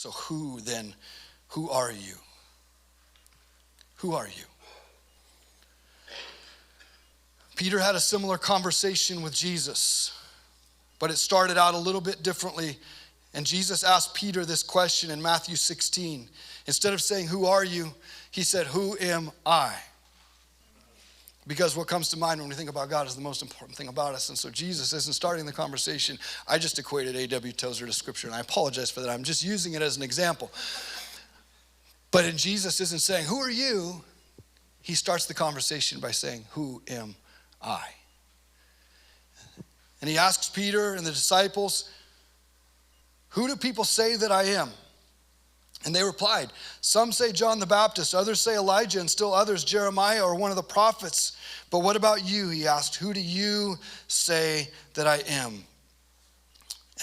So who are you? Who are you? Peter had a similar conversation with Jesus, but it started out a little bit differently. And Jesus asked Peter this question in Matthew 16. Instead of saying, who are you? He said, who am I? Because what comes to mind when we think about God is the most important thing about us. And so Jesus isn't starting the conversation. I just equated A.W. Tozer to Scripture, and I apologize for that. I'm just using it as an example. But in Jesus isn't saying, who are you? He starts the conversation by saying, who am I? And he asks Peter and the disciples, who do people say that I am? And they replied, some say John the Baptist, others say Elijah, and still others Jeremiah or one of the prophets. But what about you? He asked, who do you say that I am?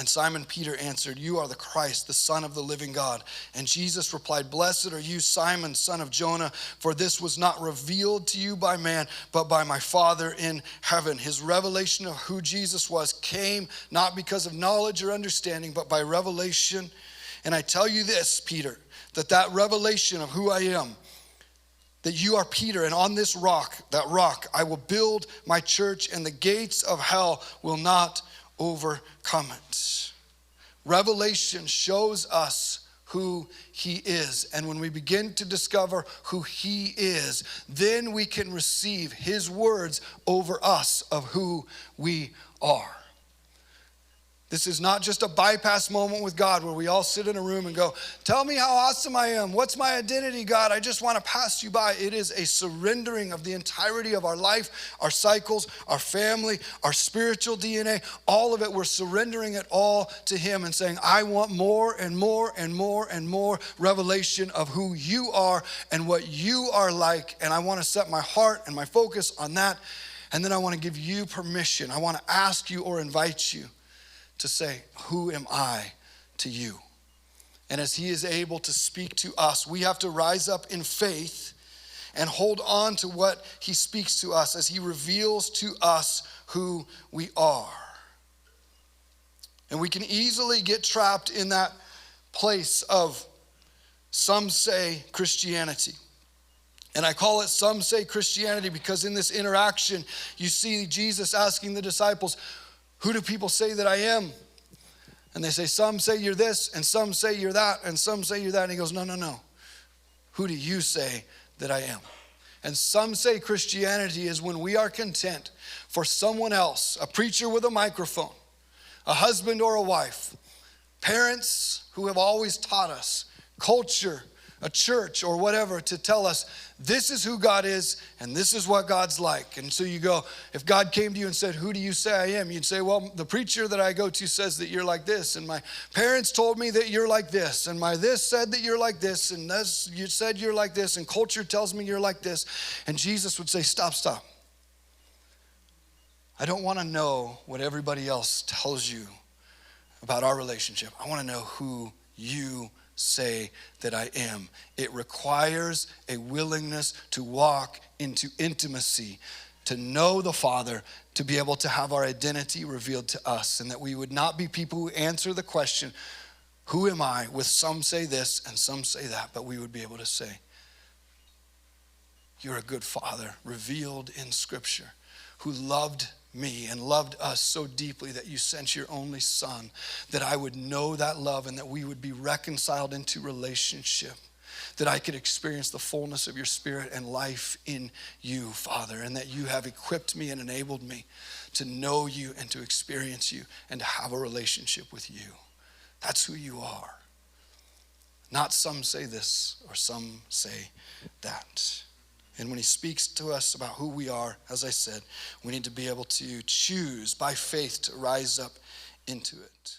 And Simon Peter answered, you are the Christ, the Son of the living God. And Jesus replied, blessed are you, Simon, son of Jonah, for this was not revealed to you by man, but by my Father in heaven. His revelation of who Jesus was came not because of knowledge or understanding, but by revelation. And I tell you this, Peter, that revelation of who I am, that you are Peter, and on this rock, that rock, I will build my church, and the gates of hell will not overcome it. Revelation shows us who he is. And when we begin to discover who he is, then we can receive his words over us of who we are. This is not just a bypass moment with God where we all sit in a room and go, tell me how awesome I am. What's my identity, God? I just want to pass you by. It is a surrendering of the entirety of our life, our cycles, our family, our spiritual DNA, all of it. We're surrendering it all to him and saying, I want more and more and more and more revelation of who you are and what you are like. And I want to set my heart and my focus on that. And then I want to give you permission. I want to ask you or invite you to say, who am I to you? And as he is able to speak to us, we have to rise up in faith and hold on to what he speaks to us as he reveals to us who we are. And we can easily get trapped in that place of some say Christianity. And I call it some say Christianity because in this interaction, you see Jesus asking the disciples, who do people say that I am? And they say, some say you're this, and some say you're that, and some say you're that. And he goes, no. Who do you say that I am? And some say Christianity is when we are content for someone else, a preacher with a microphone, a husband or a wife, parents who have always taught us, culture, a church or whatever, to tell us this is who God is and this is what God's like. And so you go, if God came to you and said, who do you say I am? You'd say, well, the preacher that I go to says that you're like this, and my parents told me that you're like this, and my this said that you're like this, and this you said you're like this, and culture tells me you're like this. And Jesus would say, stop. I don't want to know what everybody else tells you about our relationship. I want to know who you say that I am. It requires a willingness to walk into intimacy, to know the Father, to be able to have our identity revealed to us, and that we would not be people who answer the question, who am I, with some say this and some say that, but we would be able to say, you're a good Father revealed in Scripture, who loved me and loved us so deeply that you sent your only Son, that I would know that love and that we would be reconciled into relationship, that I could experience the fullness of your Spirit and life in you, Father, and that you have equipped me and enabled me to know you and to experience you and to have a relationship with you. That's who you are. Not some say this or some say that. And when he speaks to us about who we are, as I said, we need to be able to choose by faith to rise up into it.